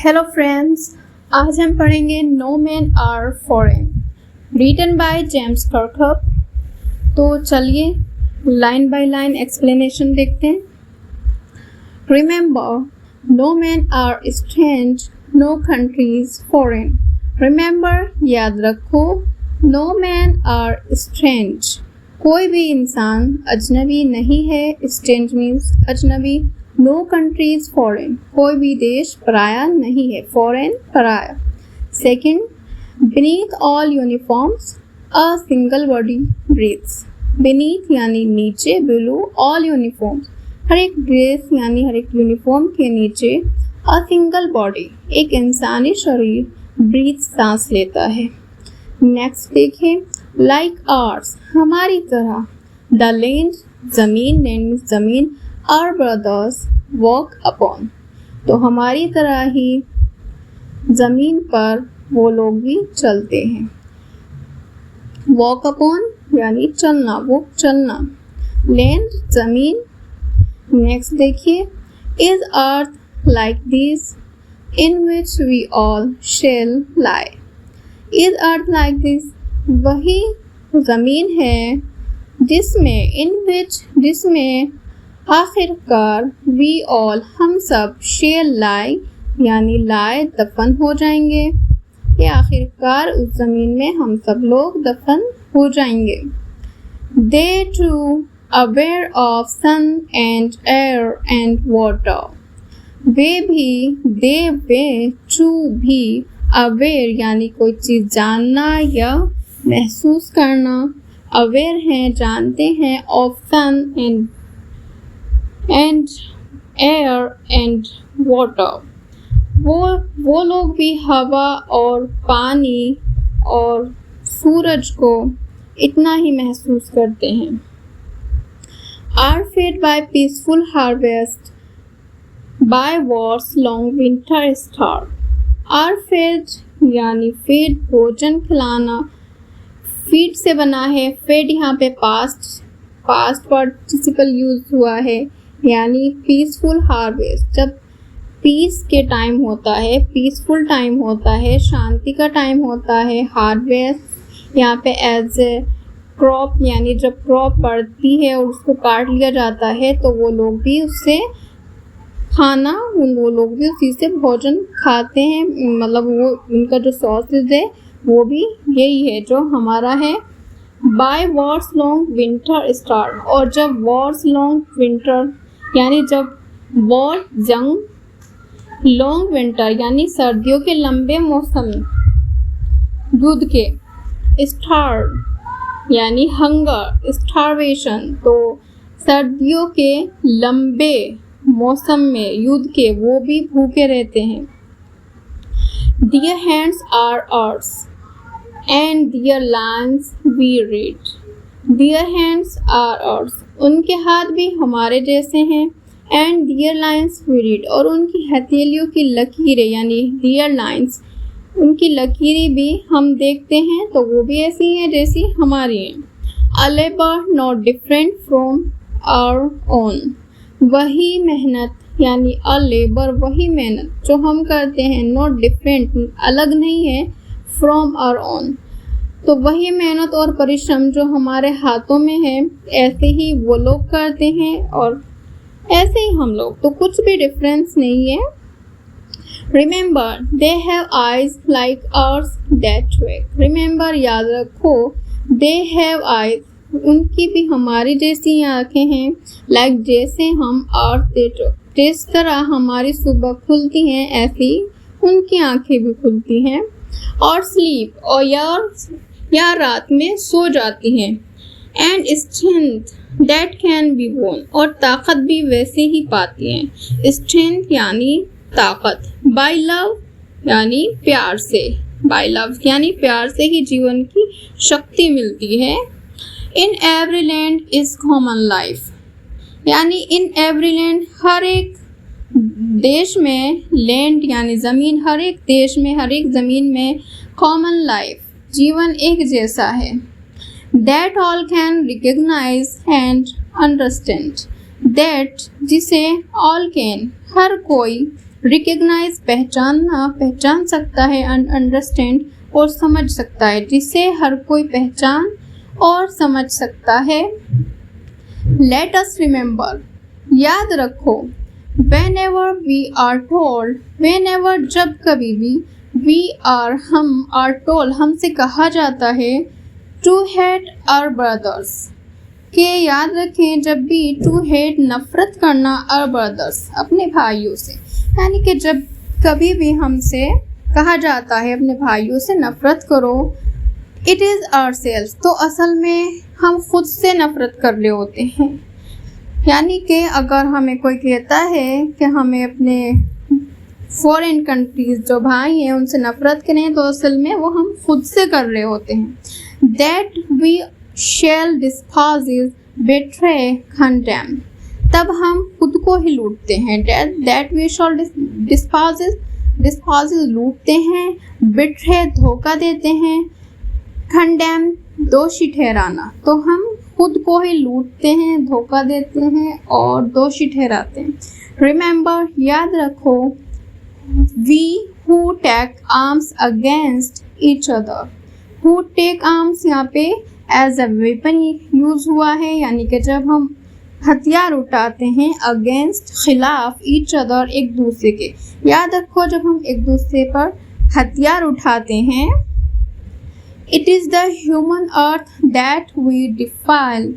Hello friends, आज हम पढ़ेंगे no man are foreign, written by James Kirkup. तो चलिए लाइन बाय लाइन एक्सप्लेनेशन देखते हैं। Remember, no man are strange, no countries foreign. Remember, याद रखो, नो मैन आर स्ट्रेंज, कोई भी इंसान अजनबी नहीं है। स्ट्रेंज मीन्स अजनबी। नो कंट्रीज फॉरेन, कोई भी देश पराया नहीं है। फॉरेन पराया। Second, beneath all uniforms a single body breathes. Beneath यानी नीचे, बिलो ऑल यूनिफॉर्म्स, हर एक ड्रेस यानी हर एक यूनिफॉर्म के नीचे, अ सिंगल बॉडी एक इंसानी शरीर, ब्रीथ सांस लेता है। नेक्स्ट देखिए, लाइक आर्स हमारी तरह, द लैंड जमीन, लैंड जमीन, आवर ब्रदर्स वॉक अपॉन, तो हमारी तरह ही जमीन पर वो लोग भी चलते हैं। वॉक अपॉन यानी चलना, वो चलना। लैंड जमीन। नेक्स्ट देखिए, is earth like this in which we all shall lie. Is earth like this, वही जमीन है जिसमें, इन विच जिसमें, आखिरकार, वी ऑल हम सब, शेल लाई यानी लाई दफन हो जाएंगे, कि आखिरकार उस ज़मीन में हम सब लोग दफन हो जाएंगे। They too aware of sun and air and water, वे भी, दे वे, टू भी, अवेयर यानी कोई चीज़ जानना या महसूस करना, अवेयर हैं जानते हैं, of sun and air and water, वो लोग भी हवा और पानी और सूरज को इतना ही महसूस करते हैं। Are fed by peaceful harvest, by wars long winter starve. Are fed यानी फीड भोजन खिलाना, फीड से बना है। फेड यहाँ पे पास्ट पार्टिसिपल यूज हुआ है, यानी पीसफुल हार्वेस्ट, जब पीस के टाइम होता है, पीसफुल टाइम होता है, शांति का टाइम होता है। हार्वेस्ट यहाँ पे एज ए क्रॉप, यानी जब क्रॉप बढ़ती है और उसको काट लिया जाता है तो वो लोग भी उससे खाना, वो लोग भी उसी से भोजन खाते हैं। मतलब वो उनका जो सॉसेज है वो भी यही है जो हमारा है। By wars long winter starve, और जब वॉर्स लॉन्ग विंटर यानी जब वॉर जंग, लॉन्ग विंटर यानी सर्दियों के लंबे मौसम, युद्ध के, स्टार यानी हंगर, स्टारवेशन, तो सर्दियों के लंबे मौसम में युद्ध के वो भी भूखे रहते हैं। Their hands are ours and their lines we read. Their hands are ours, उनके हाथ भी हमारे जैसे हैं। And their lines we read, और उनकी हथेलियों की लकीरें यानी their lines, उनकी लकीरें भी हम देखते हैं तो वो भी ऐसी हैं जैसी हमारी हैं। A labor not different from our own, वही मेहनत यानी अ लेबर, वही मेहनत जो हम करते हैं, नॉट डिफरेंट अलग नहीं है, फ्रॉम आवर ओन, तो वही मेहनत और परिश्रम जो हमारे हाथों में है ऐसे ही वो लोग करते हैं और ऐसे ही हम लोग, तो कुछ भी डिफरेंस नहीं है। Remember, they have eyes like ours that track. Remember याद रखो, दे हैव आइज उनकी भी हमारी जैसी आँखें हैं, लाइक जैसे हम अर्थ दे ट्रैक, जिस तरह हमारी सुबह खुलती हैं ऐसी उनकी आंखें भी खुलती हैं। और स्लीप, और या रात में सो जाती हैं। And strength that can be born, और ताकत भी वैसे ही पाती हैं। स्ट्रेंथ यानी ताकत। बाय लव यानी प्यार से, बाय लव यानी प्यार से ही जीवन की शक्ति मिलती है। In every land is common life, यानी इन एवरी लैंड हर एक देश में, लैंड यानी ज़मीन, हर एक देश में, हर एक ज़मीन में, कॉमन लाइफ जीवन एक जैसा है। That all can recognise and understand, that जिसे, ऑल कैन हर कोई, रिकग्नाइज पहचानना, पहचान सकता है, अंडरस्टैंड और समझ सकता है, जिसे हर कोई पहचान और समझ सकता है। लेट अस रिमेंबर, याद रखो, whenever we are told, whenever जब कभी भी, we are हम, are told हमसे कहा जाता है, to hate our brothers, के याद रखें जब भी to hate नफरत करना our brothers अपने भाइयों से, यानी कि जब कभी भी हमसे कहा जाता है अपने भाइयों से नफरत करो, it is ourselves, तो असल में हम खुद से नफरत कर रहे होते हैं। यानी कि अगर हमें कोई कहता है कि हमें अपने फॉरेन कंट्रीज जो भाई हैं उनसे नफरत करें, तो असल में वो हम खुद से कर रहे होते हैं। That we shall despise, betray, condemn, तब हम खुद को ही लूटते हैं। That we shall despise लूटते हैं, betray धोखा देते हैं, condemn दोषी ठहराना, तो हम खुद को ही लूटते हैं, धोखा देते हैं और दोषी ठहराते हैं। Remember, याद रखो, we who take arms against each other, who take arms यहाँ पे as a weapon यूज हुआ है, यानी कि जब हम हथियार उठाते हैं against खिलाफ each other एक दूसरे के। याद रखो, जब हम एक दूसरे पर हथियार उठाते हैं, it is the human earth that we defile,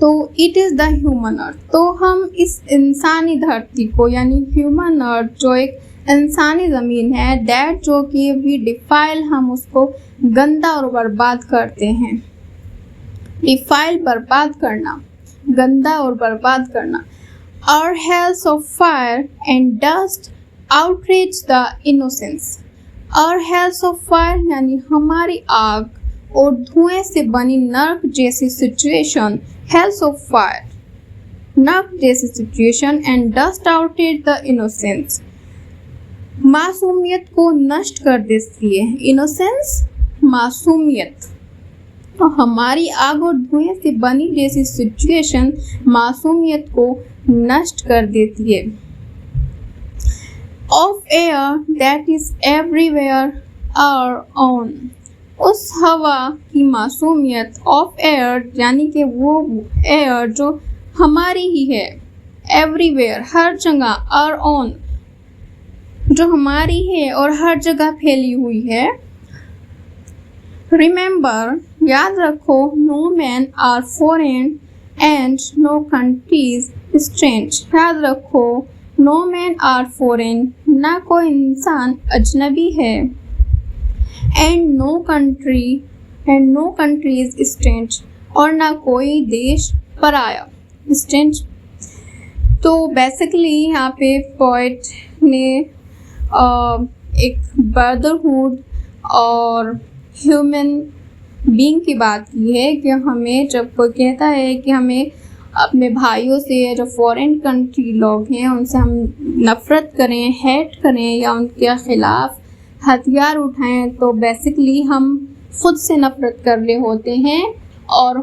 तो it is the human earth, तो हम इस इंसानी धरती को, यानी human earth जो एक इंसानी ज़मीन है, that जो कि we defile हम उसको गंदा और बर्बाद करते हैं। defile बर्बाद करना, गंदा और बर्बाद करना। our hells of fire and dust outrage the innocence, और hells of fire यानी हमारी आग और धुएं से बनी नर्क जैसी सिचुएशन, hells of fire नर्क जैसी situation, and dust outrage the innocence मासूमियत को नष्ट कर देती है। innocence मासूमियत, तो हमारी आग और धुएं से बनी जैसी सिचुएशन मासूमियत को नष्ट कर देती है। of air that is everywhere our own, उस हवा की मासूमियत, of air यानी कि वो एयर जो हमारी ही है, everywhere हर जगह, our own जो हमारी है और हर जगह फैली हुई है। Remember, याद रखो, no men are foreign and no countries strange, याद रखो, no men are foreign, ना कोई इंसान अजनबी है, and no country is strange, और ना कोई देश पराया, strange। तो बेसिकली यहाँ पे पोइट ने एक ब्रदरहुड और ह्यूमन बीइंग की बात की है कि हमें, जब कोई कहता है कि हमें अपने भाइयों से, जो फॉरेन कंट्री लोग हैं, उनसे हम नफ़रत करें, हेट करें या उनके ख़िलाफ़ हथियार उठाएं, तो बेसिकली हम खुद से नफ़रत कर रहे होते हैं और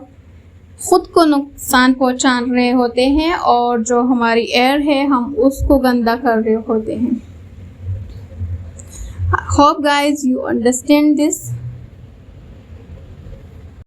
ख़ुद को नुकसान पहुंचा रहे होते हैं, और जो हमारी एयर है हम उसको गंदा कर रहे होते हैं। Hope guys you understand this.